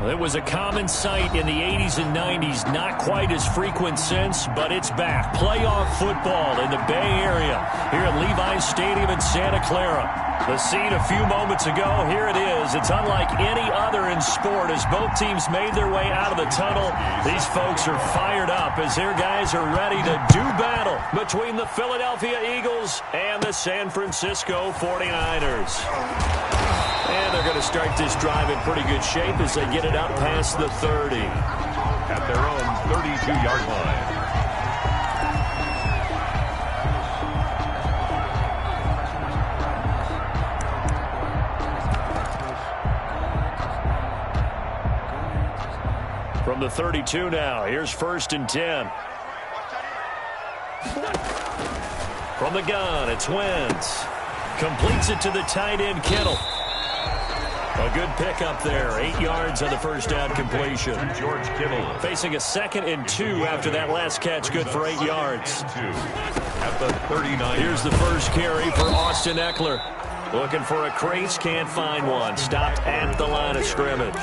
It was a common sight in the 80s and 90s, not quite as frequent since, but it's back. Playoff football in the Bay Area here at Levi's Stadium in Santa Clara. The scene a few moments ago, here it is. It's unlike any other in sport as both teams made their way out of the tunnel. These folks are fired up as their guys are ready to do battle between the Philadelphia Eagles and the San Francisco 49ers. And they're going to start this drive in pretty good shape as they get it up past the 30. At their own 32-yard line. From the 32 now, here's 1st and 10. From the gun, it's Wentz. Completes it to the tight end, Kittle. A good pickup there. 8 yards on the first down completion. George Kittle. Facing a 2nd and 2 after that last catch. Good for 8 yards. At the 39. Here's the first carry for Austin Eckler. Looking for a crease, can't find one. Stopped at the line of scrimmage.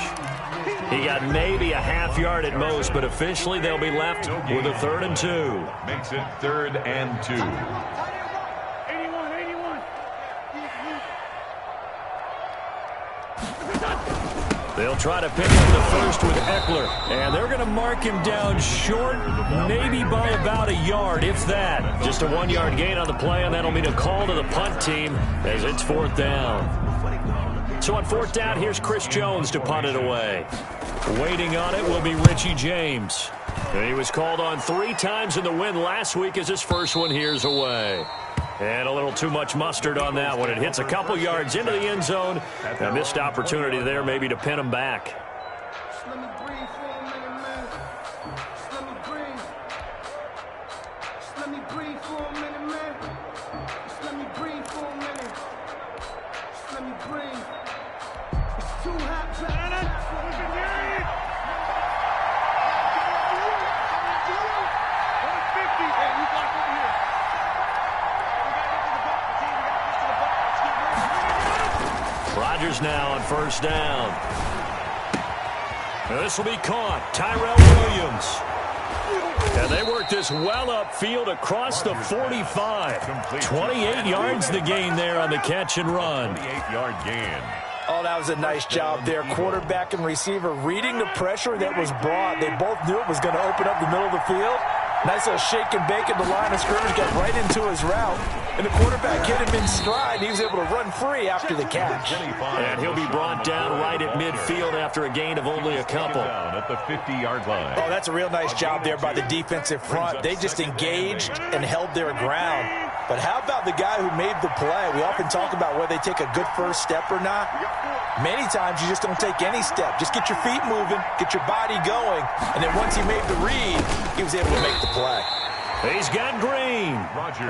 He got maybe a half yard at most, but officially they'll be left with a 3rd and 2. Makes it 3rd and 2. They'll try to pick up the first with Eckler, and they're going to mark him down short, maybe by about a yard, if that. Just a 1-yard gain on the play, and that'll mean a call to the punt team as it's 4th down. So on 4th down, here's Chris Jones to punt it away. Waiting on it will be Richie James. And he was called on 3 times in the win last week as his first one here's away. And a little too much mustard on that one. It hits a couple yards into the end zone. A missed opportunity there maybe to pin him back. Let me breathe for a minute, man. Let me breathe. Let me breathe for a minute, man. Let me breathe for a minute. Let me breathe. It's too hot, man. Rodgers now on 1st down. Now this will be caught. Tyrell Williams. And they work this well upfield across the 45. 28 yards the gain there on the catch and run. 28-yard gain. Oh, that was a nice job there. Quarterback and receiver reading the pressure that was brought. They both knew it was going to open up the middle of the field. Nice little shake and bake at the line of scrimmage, got right into his route. And the quarterback hit him in stride. He was able to run free after the catch. And he'll be brought down right at midfield after a gain of only a couple. Down at the 50-yard line. Oh, that's a real nice job there by the defensive front. They just engaged and held their ground. But how about the guy who made the play? We often talk about whether they take a good first step or not. Many times you just don't take any step. Just get your feet moving, get your body going, and then once he made the read, he was able to make the play. He's got Green.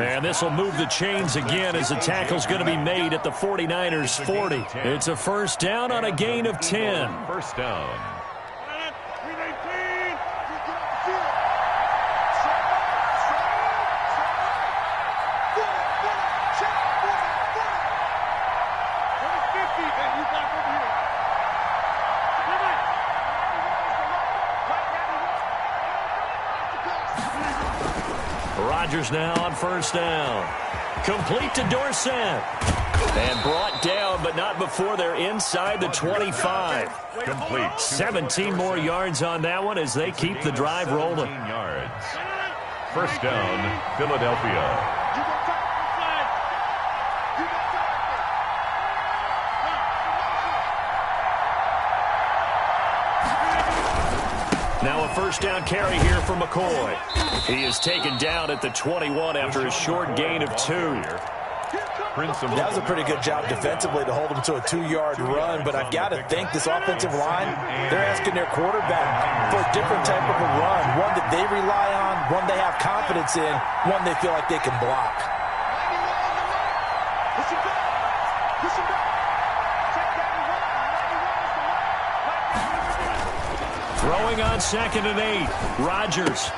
And this will move the chains again as the tackle's going to be made at the 49ers 40. It's a 1st down on a gain of 10. 1st down. Rodgers now on 1st down. Complete to Dorsett. And brought down, but not before they're inside the 25. Complete. 17 more yards on that one as they keep the drive rolling. 17 yards. 1st down, Philadelphia. Now a 1st down carry here for McCoy. He is taken down at the 21 after a short gain of 2. That was a pretty good job defensively to hold him to a 2-yard run, but I've got to think this offensive line, they're asking their quarterback for a different type of a run, one that they rely on, one they have confidence in, one they feel like they can block. Throwing on 2nd and 8. Rodgers.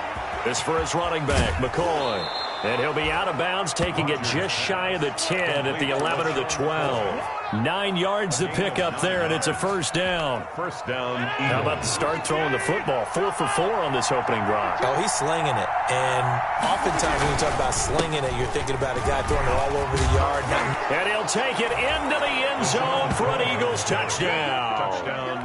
This for his running back, McCoy. And he'll be out of bounds, taking it just shy of the 10 at the 11 or the 12. 9 yards to pick up there, and it's a first down. First down, Eagles. How about the start throwing the football? 4 for 4 on this opening drive. Oh, he's slinging it. And oftentimes when you talk about slinging it, you're thinking about a guy throwing it all over the yard. And he'll take it into the end zone for an Eagles touchdown. Touchdown,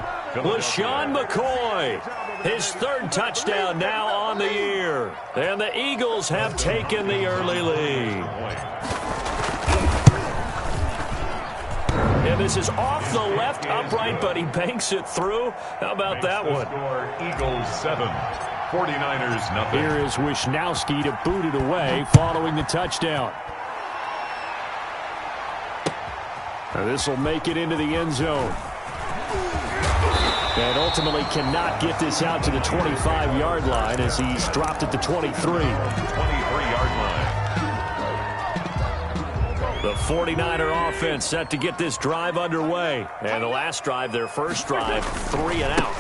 LaShawn McCoy, his 3rd touchdown now on the year. And the Eagles have taken the early lead. And this is off the left upright, but he banks it through. How about that one? Score, Eagles 7, 49ers nothing. Here is Wisnowski to boot it away following the touchdown. Now this will make it into the end zone. And ultimately cannot get this out to the 25-yard line as he's dropped at the 23. 23-yard line. The 49er offense set to get this drive underway. And the last drive, their first drive, 3 and out.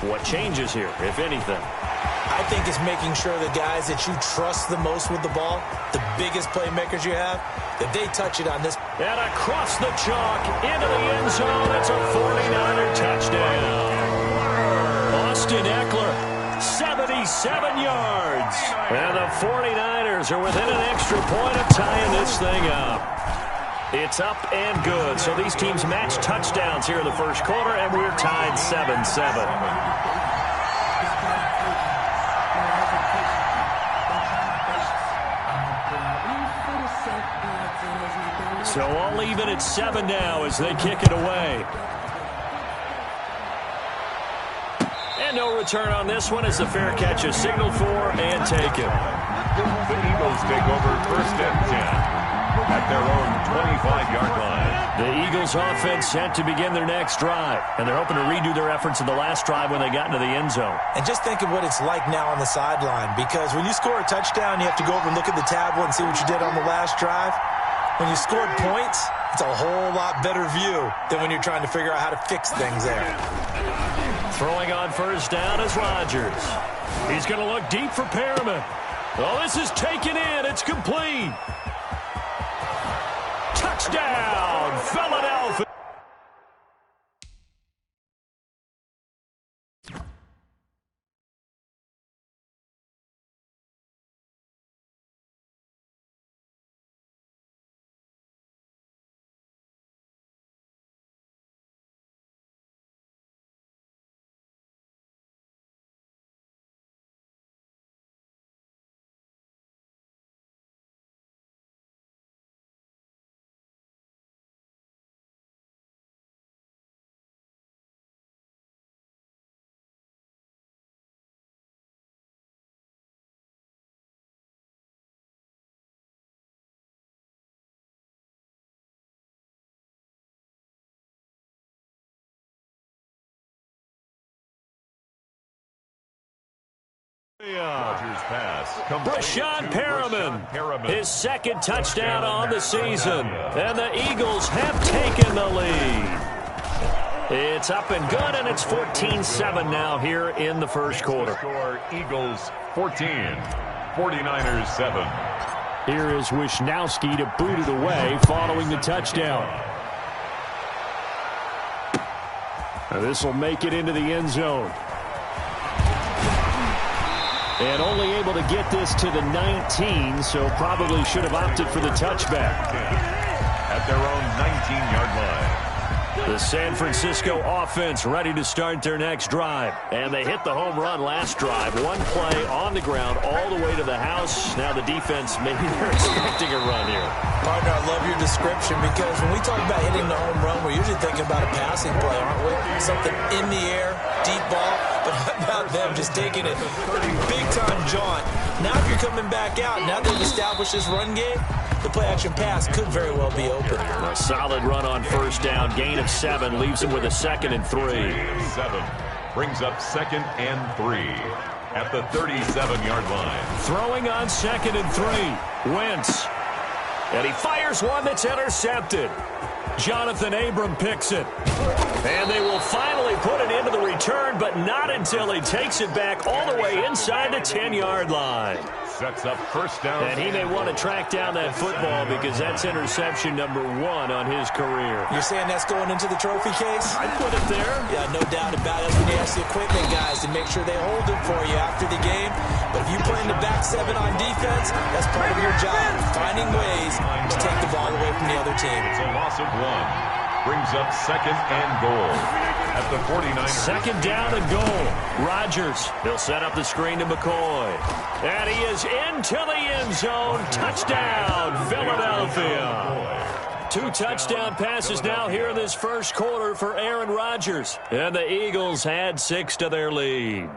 What changes here, if anything? I think it's making sure the guys that you trust the most with the ball, the biggest playmakers you have, that they touch it on this. And across the chalk, into the end zone. It's a 49er touchdown. Austin Eckler, 77 yards. And the 49ers are within an extra point of tying this thing up. It's up and good. So these teams match touchdowns here in the first quarter, and we're tied 7-7. So all even at 7 now as they kick it away. And no return on this one as the fair catch is signaled for and taken. The Eagles take over first and 10 at their own 25-yard line. The Eagles offense set to begin their next drive, and they're hoping to redo their efforts in the last drive when they got into the end zone. And just think of what it's like now on the sideline, because when you score a touchdown, you have to go over and look at the tablet and see what you did on the last drive. When you scored points, it's a whole lot better view than when you're trying to figure out how to fix things there. Throwing on first down is Rodgers. He's going to look deep for Perriman. Oh, this is taken in. It's complete. Touchdown, Philadelphia. Rodgers pass. Brashad Perriman, his 2nd touchdown on the season. And the Eagles have taken the lead. It's up and good, and it's 14-7 now here in the first quarter. Score Eagles 14, 49ers 7. Here is Wisnowski to boot it away following the touchdown. Now this will make it into the end zone. And only able to get this to the 19, so probably should have opted for the touchback. At their own 19-yard line. The San Francisco offense ready to start their next drive. And they hit the home run last drive. One play on the ground all the way to the house. Now the defense, maybe they're expecting a run here. Partner, I love your description, because when we talk about hitting the home run, we're usually thinking about a passing play, aren't we? Something in the air, deep ball. But how about them just taking it big-time jaunt? Now if you're coming back out, now they've established this run game, the play-action pass could very well be open. A solid run on first down. Gain of 7 leaves him with a 2nd and 3. 7 brings up 2nd and 3 at the 37-yard line. Throwing on 2nd and 3. Wentz. And he fires one that's intercepted. Jonathan Abram picks it. And they will finally put it into the return, but not until he takes it back all the way inside the 10-yard line. sets up first down. And he may want to track down that football because that's interception number 1 on his career. You're saying that's going into the trophy case? I'd put it there. Yeah, no doubt about it. That's when you ask the equipment guys to make sure they hold it for you after the game. But if you play in the back 7 on defense, that's part of your job, finding ways to take the ball away from the other team. It's a loss of 1. Brings up second and goal at the 49ers. Second down and goal. Rodgers, he'll set up the screen to McCoy. And he is into the end zone. Touchdown, Philadelphia. 2 touchdown passes now here in this first quarter for Aaron Rodgers. And the Eagles add 6 to their lead.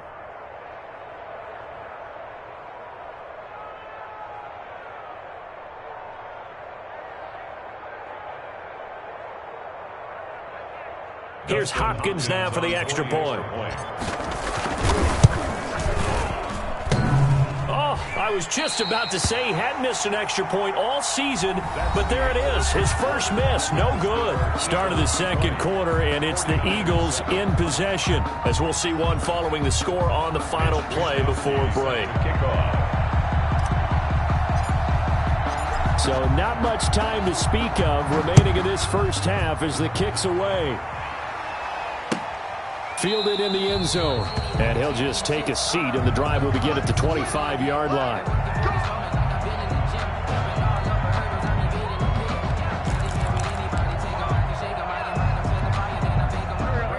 Here's Hopkins now for the extra point. Oh, I was just about to say he hadn't missed an extra point all season, but there it is. His first miss, no good. Start of the second quarter, and it's the Eagles in possession, as we'll see one following the score on the final play before break. So not much time to speak of remaining in this first half as the kick's away. Fielded in the end zone. And he'll just take a seat, and the drive will begin at the 25-yard line.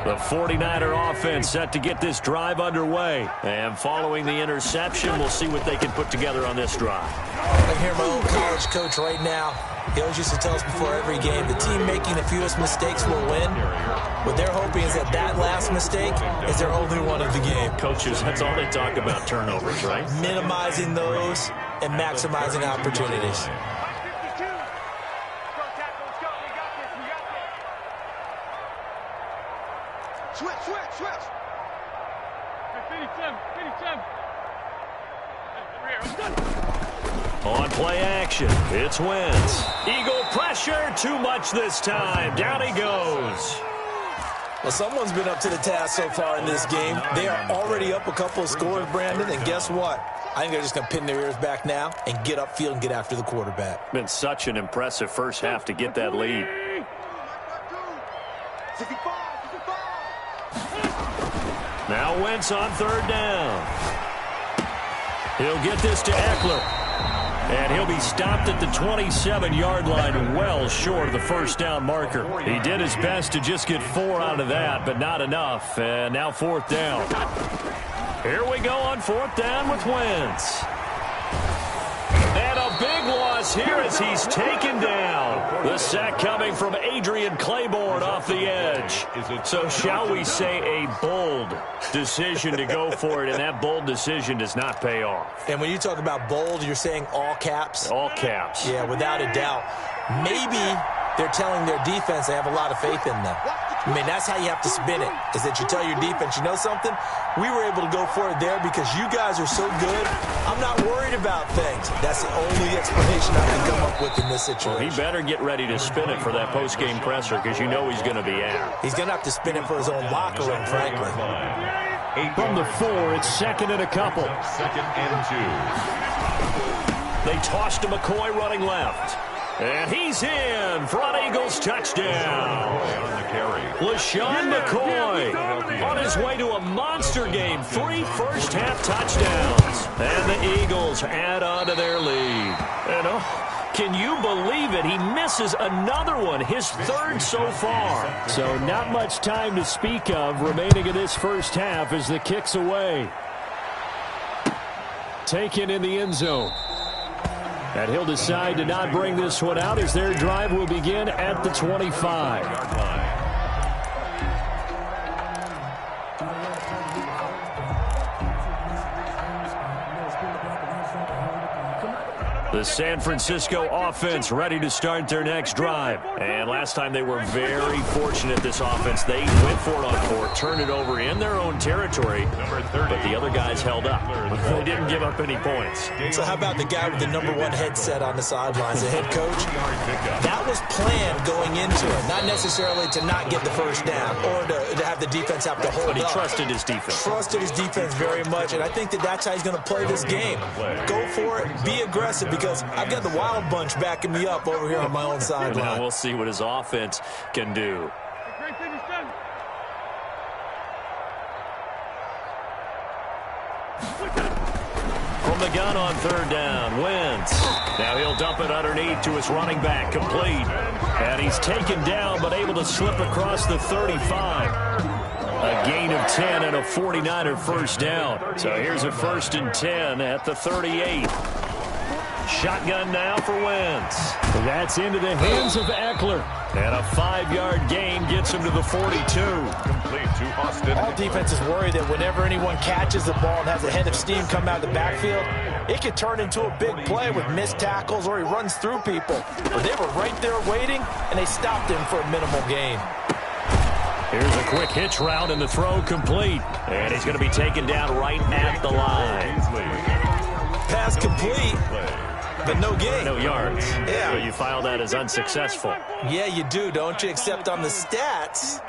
The 49er offense set to get this drive underway. And following the interception, we'll see what they can put together on this drive. I hear my old college coach right now. He always used to tell us before every game, the team making the fewest mistakes will win. What they're hoping is that last mistake is their only one of the game. Coaches, that's all they talk about, turnovers, right? Minimizing those and maximizing opportunities. Switch. On play action, it's Wentz. Eagle pressure, too much this time. Down he goes. Well, someone's been up to the task so far in this game. They are already up a couple of scores, Brandon, and guess what? I think they're just going to pin their ears back now and get upfield and get after the quarterback. Been such an impressive first half to get that lead. Now Wentz on third down. He'll get this to Eckler. And he'll be stopped at the 27-yard line, well short of the first down marker. He did his best to just get 4 out of that, but not enough. And now fourth down. Here we go on fourth down with Wentz. And a big loss here as he's taken down. The sack coming from Adrian Claiborne off the edge. So shall we say a bold decision to go for it, and that bold decision does not pay off. And when you talk about bold, you're saying all caps? All caps. Yeah, without a doubt. Maybe they're telling their defense they have a lot of faith in them. I mean, that's how you have to spin it, is that you tell your defense, you know something? We were able to go for it there because you guys are so good. I'm not worried about things. That's the only explanation I can come up with in this situation. Well, he better get ready to spin it for that post-game presser because you know he's going to be out. He's going to have to spin it for his own locker room, frankly. From the 4, it's second and a couple. Second and 2. They toss to McCoy running left. And he's in for an Eagles touchdown. LaShawn McCoy on his way to a monster game. 3 first-half touchdowns. And the Eagles add on to their lead. And can you believe it? He misses another one, his 3rd so far. So not much time to speak of remaining in this first half as the kick's away. Taken in the end zone. And he'll decide to not bring this one out as their drive will begin at the 25. The San Francisco offense ready to start their next drive. And last time they were very fortunate, this offense. They went for it on fourth, turned it over in their own territory, but the other guys held up. They didn't give up any points. So how about the guy with the number one headset on the sidelines, the head coach? That was planned going into it, not necessarily to not get the first down or to have the defense have to hold up. But he trusted his defense. Trusted his defense very much, and I think that's how he's going to play this game. Go for it, be aggressive, because I've got the Wild Bunch backing me up over here on my own sideline. Now we'll see what his offense can do. From the gun on third down, Wentz. Now he'll dump it underneath to his running back, complete. And he's taken down, but able to slip across the 35. A gain of 10 and a 49er first down. So here's a 1st and 10 at the 38. Shotgun now for Wentz. That's into the hands of Eckler. And a 5-yard gain gets him to the 42. Complete to Austin. All defenses worry that whenever anyone catches the ball and has a head of steam come out of the backfield, it could turn into a big play with missed tackles or he runs through people. But they were right there waiting, and they stopped him for a minimal gain. Here's a quick hitch route, and the throw complete. And he's going to be taken down right at the line. Pass complete, but no gain. No yards. Yeah. So you file that as unsuccessful. Yeah, you do, don't you? Except on the stats,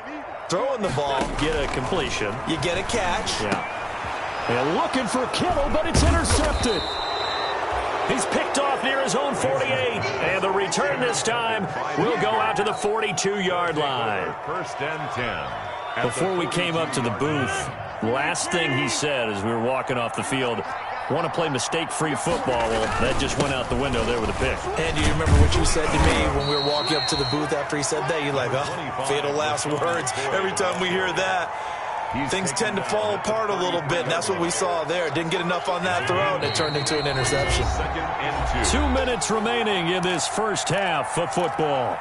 throwing the ball, Get a completion. you get a catch. Yeah. And looking for Kittle, but it's intercepted. He's picked off near his own 48. And the return this time will go out to the 42-yard line. 1st and 10. Before we came up to the booth, last thing he said as we were walking off the field, want to play mistake-free football. Well, that just went out the window there with a pick. And do you remember what you said to me when we were walking up to the booth after he said that? You're like, oh, fatal last words. Every time we hear that, things tend to fall apart a little bit, and that's what we saw there. Didn't get enough on that throw, and it turned into an interception. 2 minutes remaining in this first half of football.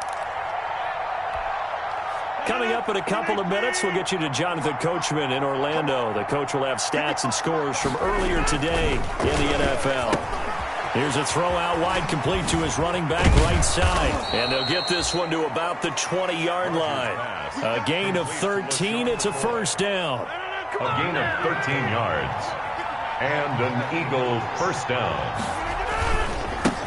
Coming up in a couple of minutes, we'll get you to Jonathan Coachman in Orlando. The coach will have stats and scores from earlier today in the NFL. Here's a throw out wide, complete to his running back right side. And they'll get this one to about the 20-yard line. A gain of 13. It's a 1st down. A gain of 13 yards. And an Eagle 1st down.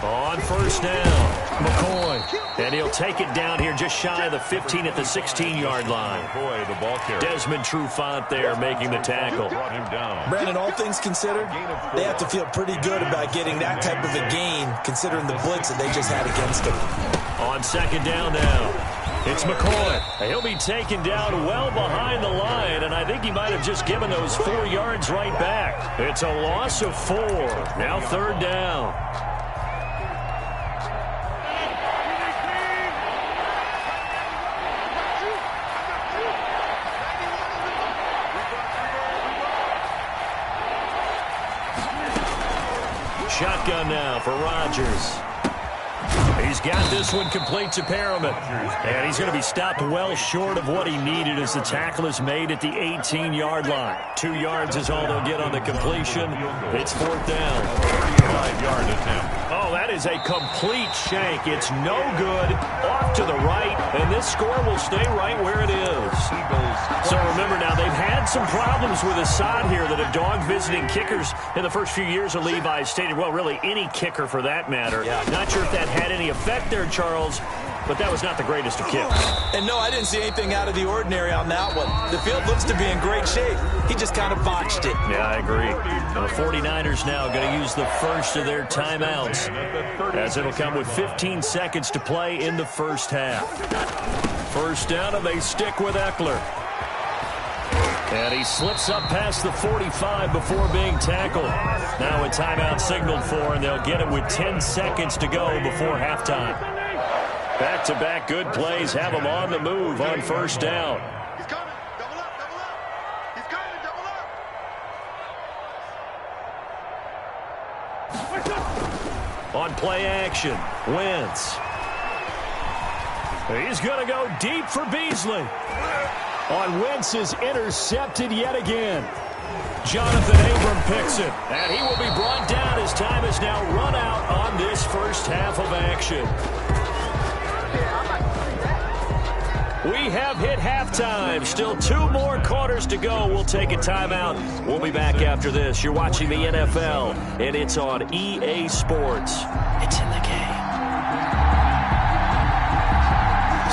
On 1st down, McCoy. And he'll take it down here just shy of the 15 at the 16-yard line. Boy, the ball carrier. Desmond Trufant there making the tackle. Brought him down. Brandon, all things considered, they have to feel pretty good about getting that type of a gain, considering the blitz that they just had against them. On 2nd down now, it's McCoy. He'll be taken down well behind the line, and I think he might have just given those 4 yards right back. It's a loss of 4. Now 3rd down. Shotgun now for Rodgers. He's got this one complete to Perriman. And he's going to be stopped well short of what he needed as the tackle is made at the 18-yard line. 2 yards is all they'll get on the completion. It's 4th down. 5-yard attempt. Oh, that is a complete shank. It's no good. Off to the right, and this score will stay right where it is. So remember now, they've had some problems with Assad here that have dogged visiting kickers in the first few years of Levi stated. Well, really, any kicker for that matter. Yeah. Not sure if that had any effect there, Charles, but that was not the greatest of kicks. And no, I didn't see anything out of the ordinary on that one. The field looks to be in great shape. He just kind of botched it. Yeah, I agree. The 49ers now going to use the first of their timeouts, as it'll come with 15 seconds to play in the first half. 1st down, and they stick with Eckler. And he slips up past the 45 before being tackled. Now a timeout signaled for, and they'll get it with 10 seconds to go before halftime. Back-to-back good plays have them on the move on 1st down. He's coming. Double up, double up. He's coming, double up. On play action, Wentz. He's going to go deep for Beasley. On Wentz is intercepted yet again. Jonathan Abram picks it, and he will be brought down as time is now run out on this first half of action. We have hit halftime. Still 2 more quarters to go. We'll take a timeout. We'll be back after this. You're watching the NFL, and it's on EA Sports. It's in the game.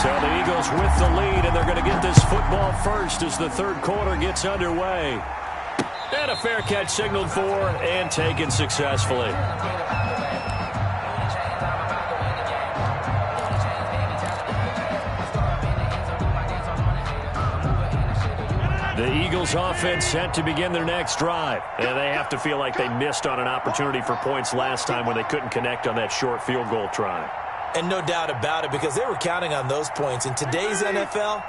So the Eagles with the lead, and they're going to get this football first as the third quarter gets underway. And a fair catch signaled for and taken successfully. The Eagles offense set to begin their next drive. And they have to feel like they missed on an opportunity for points last time when they couldn't connect on that short field goal try. And no doubt about it, because they were counting on those points. In today's NFL,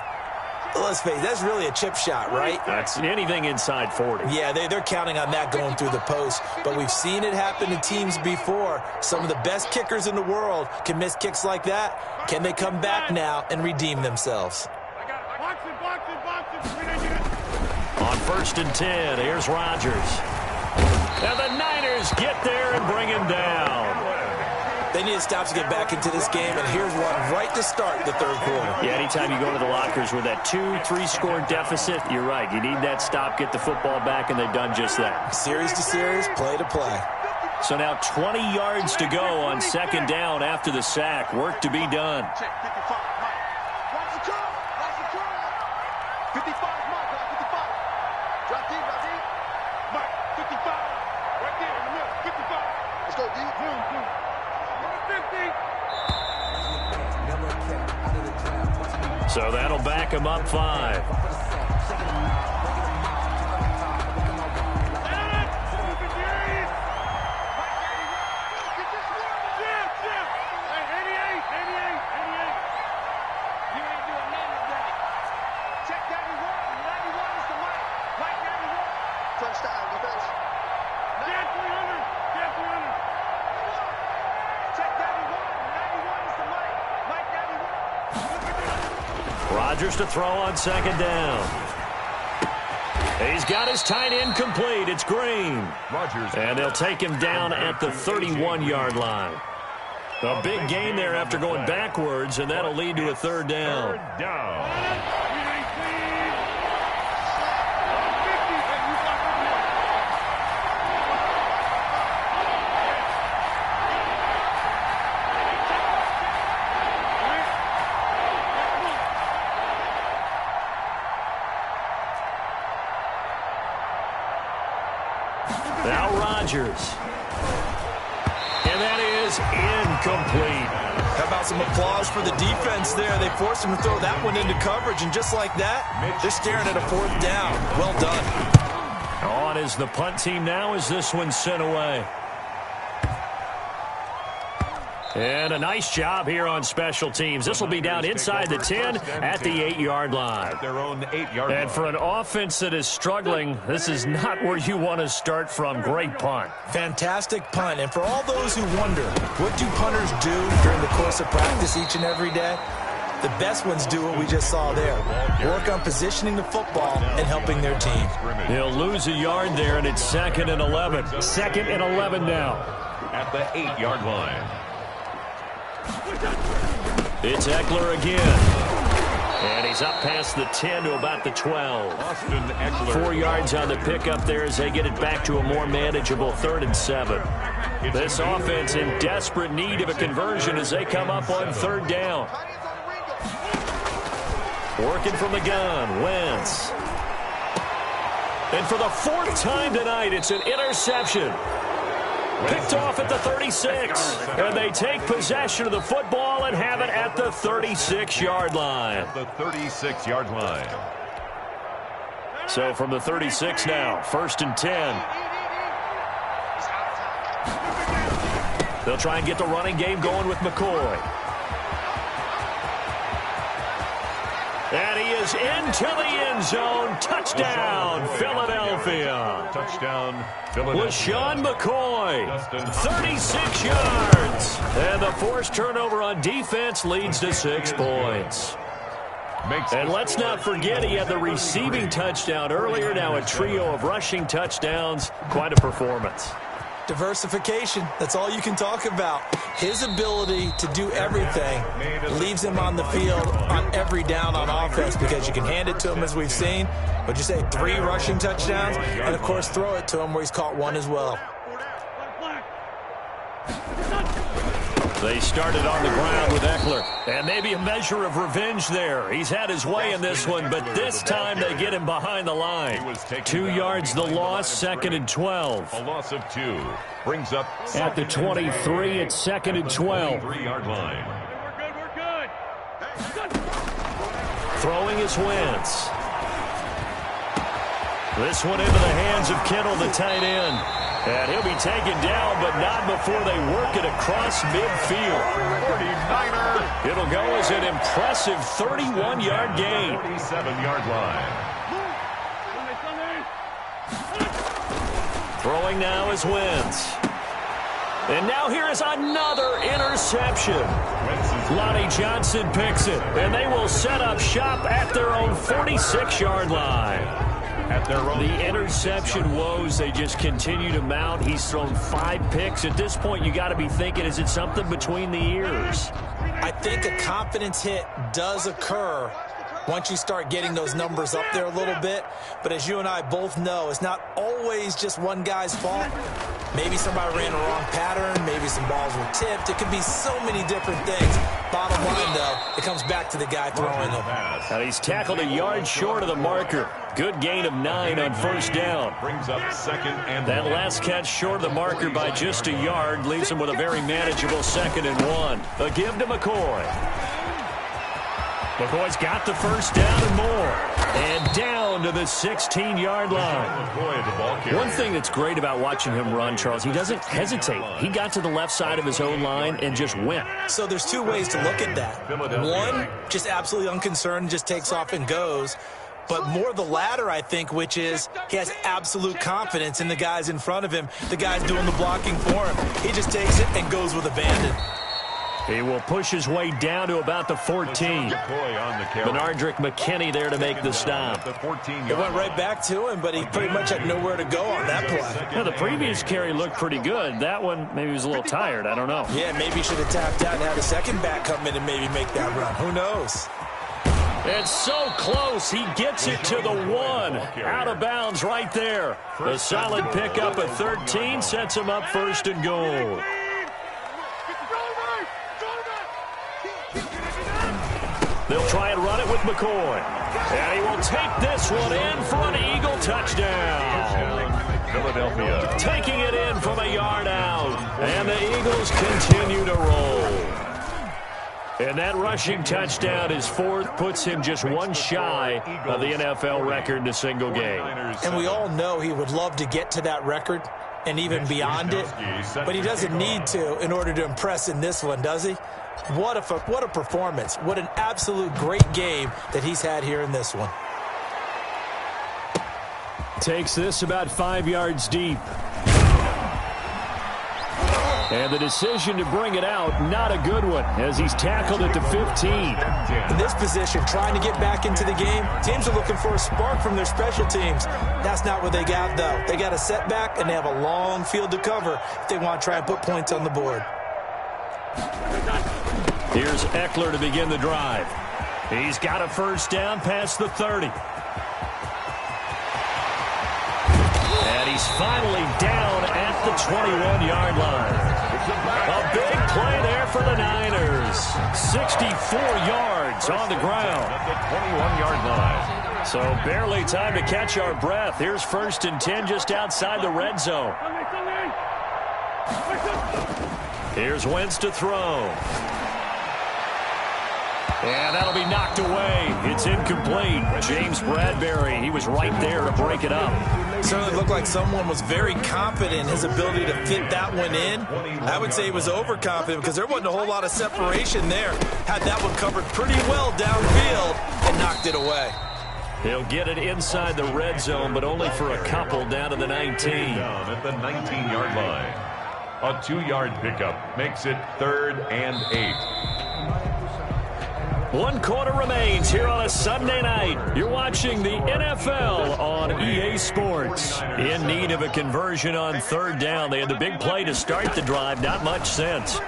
let's face it, that's really a chip shot, right? That's anything inside 40. Yeah, they're counting on that going through the post. But we've seen it happen to teams before. Some of the best kickers in the world can miss kicks like that. Can they come back now and redeem themselves? On 1st and 10, here's Rodgers. And the Niners get there and bring him down. They need a stop to get back into this game, and here's one right to start the third quarter. Yeah, anytime you go to the lockers with that 2-3 score deficit, you're right. You need that stop, get the football back, and they've done just that. Series to series, play to play. So now 20 yards to go on 2nd down after the sack. Work to be done. So that'll back him up 5. Rodgers to throw on 2nd down. He's got his tight end complete. It's Green. And they'll take him down at the 31-yard line. A big gain there after going backwards, and that'll lead to a 3rd down. Now Rodgers. And that is incomplete. How about some applause for the defense there? They forced him to throw that one into coverage, and just like that, they're staring at a 4th down. Well done. On is the punt team now as this one's sent away. And a nice job here on special teams. This will be down inside the 10 at the 8-yard line. Their own 8-yard line. And for an offense that is struggling, this is not where you want to start from. Great punt. Fantastic punt. And for all those who wonder, what do punters do during the course of practice each and every day? The best ones do what we just saw there. Work on positioning the football and helping their team. He'll lose a yard there, and it's 2nd and 11. 2nd and 11 now. At the 8-yard line. It's Eckler again. And he's up past the 10 to about the 12. 4 yards on the pickup there as they get it back to a more manageable 3rd and 7. This offense in desperate need of a conversion as they come up on 3rd down. Working from the gun, Wentz. And for the 4th time tonight, it's an interception. Picked off at the 36. And they take possession of the football and have it at the 36-yard line. The 36-yard line. So from the 36 now, 1st and 10. They'll try and get the running game going with McCoy. And he is into the end zone. Touchdown, Philadelphia. Touchdown, Philadelphia. LaShawn McCoy, 36 yards. And the forced turnover on defense leads to 6 points. And let's not forget he had the receiving touchdown earlier. Now a trio of rushing touchdowns. Quite a performance. Diversification, that's all you can talk about. His ability to do everything leaves him on the field on every down on offense because you can hand it to him as we've seen. What'd you say, 3 rushing touchdowns? And, of course, throw it to him where he's caught 1 as well. They started on the ground with Eckler. And maybe a measure of revenge there. He's had his way in this one, but this time they get him behind the line. 2 yards the loss, 2nd and 12. A loss of 2 brings up at the 23, it's 2nd and 12. 3-yard line. We're good. Throwing is Wentz. This one into the hands of Kittle, the tight end. And he'll be taken down, but not before they work it across midfield. 49er. It'll go as an impressive 31-yard gain. 47-yard line. Throwing now is Wentz. And now here is another interception. Lonnie Johnson picks it, and they will set up shop at their own 46-yard line. The interception woes, they just continue to mount. He's thrown 5 picks. At this point, you got to be thinking, is it something between the ears? I think a confidence hit does occur once you start getting those numbers up there a little bit. But as you and I both know, it's not always just one guy's fault. Maybe somebody ran a wrong pattern. Maybe some balls were tipped. It could be so many different things. Bottom line, though, it comes back to the guy throwing them. Now he's tackled a yard short of the marker. Good gain of 9 on first down. Brings up 2nd and that last catch short of the marker by just a yard leaves him with a very manageable 2nd and 1. A give to McCoy. McCoy's got the first down and more. And down to the 16-yard line. One thing that's great about watching him run, Charles, he doesn't hesitate. He got to the left side of his own line and just went. So there's 2 ways to look at that. One, just absolutely unconcerned, just takes off and goes. But more the latter, I think, which is he has absolute confidence in the guys in front of him, the guys doing the blocking for him. He just takes it and goes with abandon. He will push his way down to about the 14. Benardrick McKinney there to make the stop. It went right back to him, but he pretty much had nowhere to go on that play. Yeah, the previous carry looked pretty good. That one, maybe he was a little tired. I don't know. Yeah, maybe he should have tapped out and had a second back come in and maybe make that run. Who knows? It's so close. He gets it to the 1. Out of bounds right there. A solid pickup at 13 sets him up 1st and goal. They'll try and run it with McCoy. And he will take this one in for an Eagle touchdown. Philadelphia. Taking it in from a yard out. And the Eagles continue to roll. And that rushing touchdown is 4th, puts him just 1 shy of the NFL record in a single game. And we all know he would love to get to that record and even beyond it, but he doesn't need to in order to impress in this one, does he? What a performance. What an absolute great game that he's had here in this one. Takes this about 5 yards deep. And the decision to bring it out, not a good one, as he's tackled at the 15. In this position, trying to get back into the game, teams are looking for a spark from their special teams. That's not what they got, though. They got a setback, and they have a long field to cover if they want to try and put points on the board. Here's Eckler to begin the drive. He's got a first down past the 30. And he's finally down at the 21-yard line. A big play there for the Niners. 64 yards on the ground. At the 21-yard line. So barely time to catch our breath. Here's 1st and 10 just outside the red zone. Here's Wentz to throw. And that'll be knocked away. It's incomplete. James Bradbury, he was right there to break it up. Certainly looked like someone was very confident in his ability to fit that one in. I would say he was overconfident because there wasn't a whole lot of separation there. Had that one covered pretty well downfield and knocked it away. He'll get it inside the red zone, but only for a couple down to the 19. Down at the 19-yard line. A 2-yard pickup makes it 3rd and 8. 1 quarter remains here on a Sunday night. You're watching the NFL on EA Sports. In need of a conversion on 3rd down. They had the big play to start the drive. Not much sense.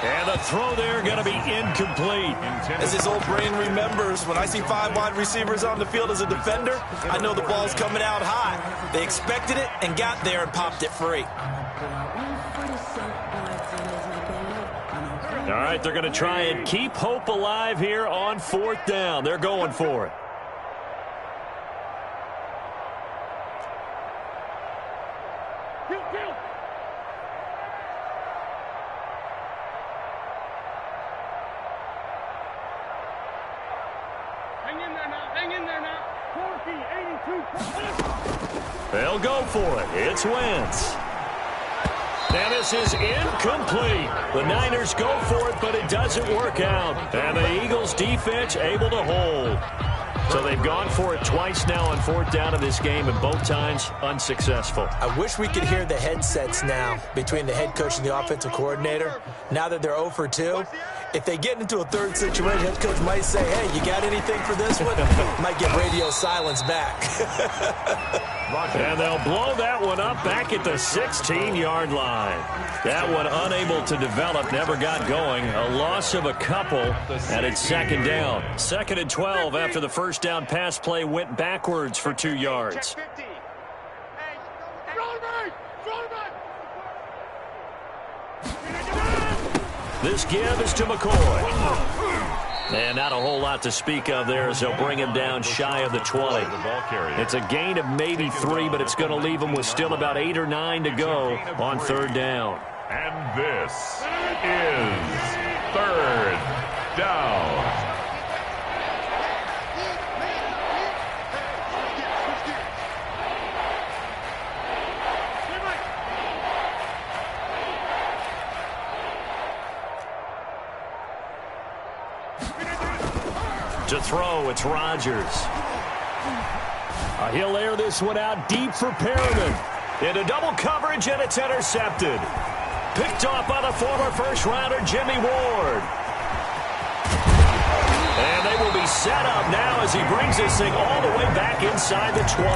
And the throw there going to be incomplete. As his old brain remembers, when I see 5 wide receivers on the field as a defender, I know the ball's coming out high. They expected it and got there and popped it free. All right, they're going to try and keep hope alive here on 4th down. They're going for it. Hang in there now. 82. They'll go for it. It's Wentz. And this is incomplete. The Niners go for it, but it doesn't work out. And the Eagles defense able to hold. So they've gone for it twice now on 4th down in this game, and both times unsuccessful. I wish we could hear the headsets now between the head coach and the offensive coordinator. Now that they're 0 for 2, if they get into a 3rd situation, head coach might say, hey, you got anything for this one? Might get radio silence back. And they'll blow that one up back at the 16-yard line. That one unable to develop, never got going. A loss of a couple, and it's 2nd down. 2nd and 12 after the 1st down pass play went backwards for 2 yards. This give is to McCoy. And not a whole lot to speak of there as they'll bring him down shy of the 20. It's a gain of maybe 3, but it's going to leave him with still about 8 or 9 to go on 3rd down. And this is 3rd down. To throw, it's Rodgers. He'll air this one out deep for Perriman. Into double coverage, and it's intercepted. Picked off by the former first-rounder Jimmy Ward. And they will be set up now as he brings this thing all the way back inside the 20.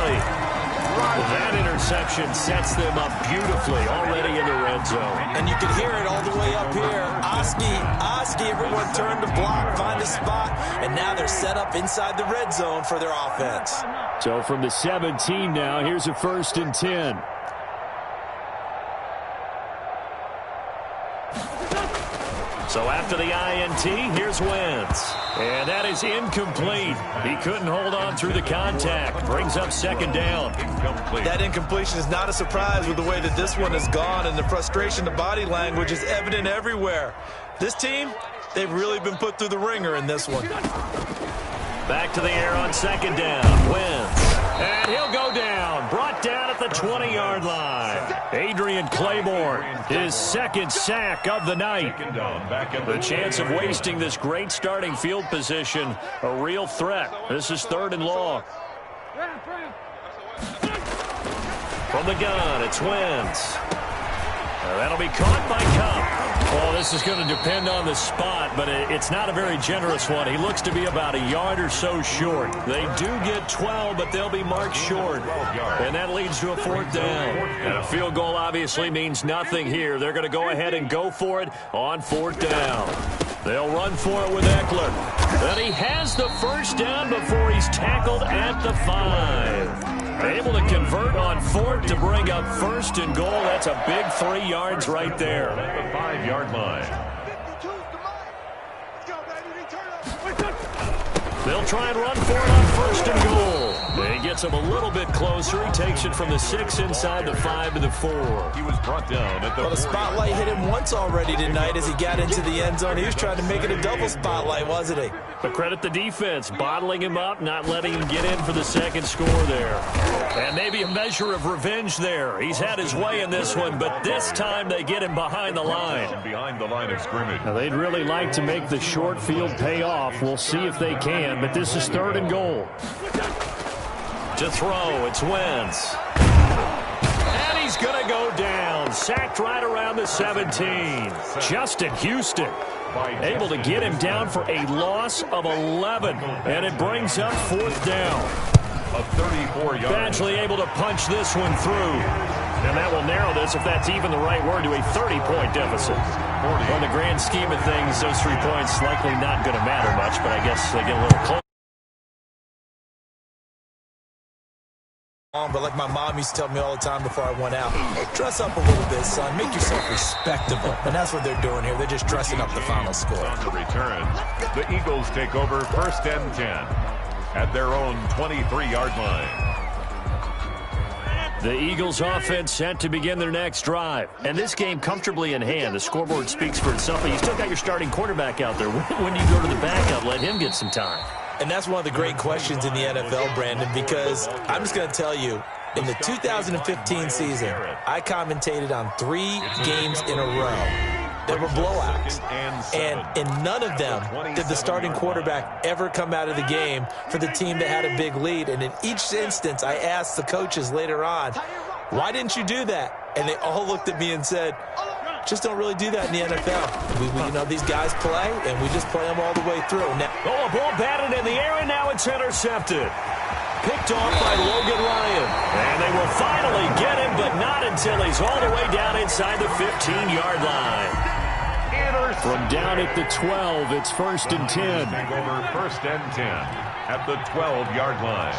That interception sets them up beautifully already in the red zone. And you can hear it all the way up here. Oski, everyone turned to block, find a spot, and now they're set up inside the red zone for their offense. So from the 17 now, here's a 1st and 10. So after the INT, here's Wentz. And that is incomplete. He couldn't hold on through the contact. Brings up 2nd down. That incompletion is not a surprise with the way that this one has gone, and the frustration, the body language is evident everywhere. This team, they've really been put through the ringer in this one. Back to the air on 2nd down. Wentz. And he'll go down. Brought down at the 20-yard line. Adrian Claiborne, his 2nd sack of the night. The chance of wasting this great starting field position, a real threat. This is 3rd and long. From the gun, it's Wentz. That'll be caught by Cup. Well, this is going to depend on the spot, but it's not a very generous one. He looks to be about a yard or so short. They do get 12, but they'll be marked short. And that leads to a 4th down. And a field goal obviously means nothing here. They're going to go ahead and go for it on 4th down. They'll run for it with Eckler. Then he has the 1st down before he's tackled at the 5. Able to convert on 4th to bring up 1st and goal. That's a big 3 yards right there. At the 5-yard line. They'll try and run for it on 1st and goal. He gets him a little bit closer. He takes it from the 6 inside the 5 to the 4. He was brought down at the Well, the spotlight hit him once already tonight as he got into the end zone. He was trying to make it a double spotlight, wasn't he? But credit the defense, bottling him up, not letting him get in for the 2nd score there. And maybe a measure of revenge there. He's had his way in this one, but this time they get him behind the line. Behind the line of scrimmage. Now, they'd really like to make the short field pay off. We'll see if they can, but this is 3rd and goal. To throw, it's Wentz. And he's going to go down. sacked right around the 17. Justin Houston able to get him down for a loss of 11. And it brings up 4th down. A 34-yard. Badgley able to punch this one through. And that will narrow this, if that's even the right word, to a 30-point deficit. On the grand scheme of things, those 3 points likely not going to matter much, but I guess they get a little close. But like my mom used to tell me all the time before I went out, dress up a little bit, son. Make yourself respectable. And that's what they're doing here. They're just dressing up the final score. On the return, the Eagles take over 1st and 10 at their own 23-yard line. The Eagles offense set to begin their next drive. And this game comfortably in hand. The scoreboard speaks for itself, but you still got your starting quarterback out there. When do you go to the backup, let him get some time? And that's one of the great questions in the NFL, Brandon, because I'm just going to tell you, in the 2015 season, I commentated on 3 games in a row. There were blowouts. And in none of them did the starting quarterback ever come out of the game for the team that had a big lead. And in each instance, I asked the coaches later on, why didn't you do that? And they all looked at me and said, just don't really do that in the NFL. You know, these guys play, and we just play them all the way through. Now, a ball batted in the air, and now it's intercepted. Picked off by Logan Ryan. And they will finally get him, but not until he's all the way down inside the 15-yard line. From down at the 12, it's 1st and 10. Over 1st and 10 at the 12-yard line.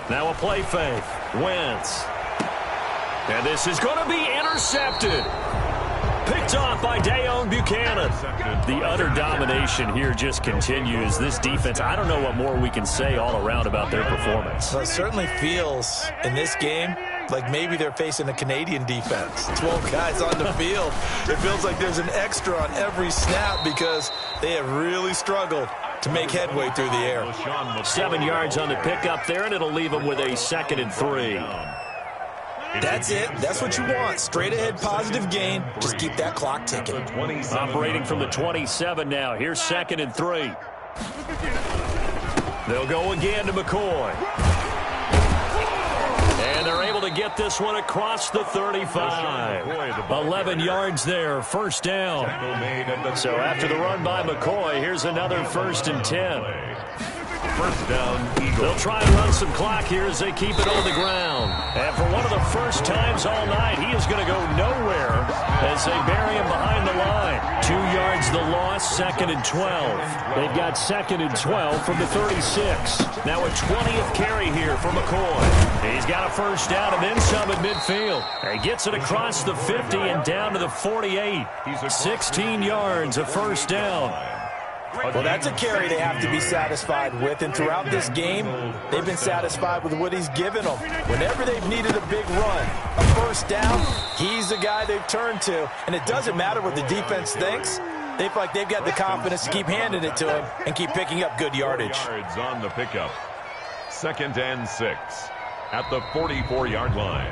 Now a play fake. Wentz. And this is going to be intercepted. Picked off by Dayon Buchanan. The utter domination here just continues. This defense, I don't know what more we can say all around about their performance. Well, it certainly feels in this game like maybe they're facing a Canadian defense. 12 guys on the field. It feels like there's an extra on every snap because they have really struggled to make headway through the air. 7 yards on the pickup there, and it'll leave them with a 2nd and 3. That's it. That's what you want. Straight ahead positive gain. Just keep that clock ticking. Operating from the 27 now. Here's 2nd and 3. They'll go again to McCoy. And they're able to get this one across the 35. 11 yards there, 1st down. So after the run by McCoy, here's another 1st and 10. 1st down, Eagles. They'll try and run some clock here as they keep it on the ground. And for one of the first times all night, he is going to go nowhere as they bury him behind the line. 2 yards the loss, 2nd and 12. They've got 2nd and 12 from the 36. Now a 20th carry here for McCoy. He's got a 1st down and then some at midfield. He gets it across the 50 and down to the 48. 16 yards, a 1st down. Well, that's a carry they have to be satisfied with, and throughout this game, they've been satisfied with what he's given them. Whenever they've needed a big run, a 1st down, he's the guy they've turned to, and it doesn't matter what the defense thinks. They feel like they've got the confidence to keep handing it to him and keep picking up good yardage. Yards on the pickup. 2nd and 6 at the 44-yard line.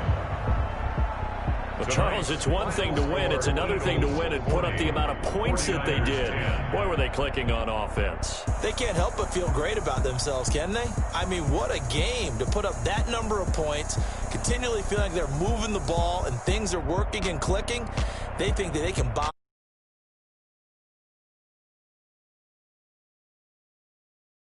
Well, Charles, it's one thing to win. It's another thing to win and put up the amount of points that they did. Boy, were they clicking on offense. They can't help but feel great about themselves, can they? I mean, what a game to put up that number of points, continually feeling like they're moving the ball and things are working and clicking. They think that they can buy.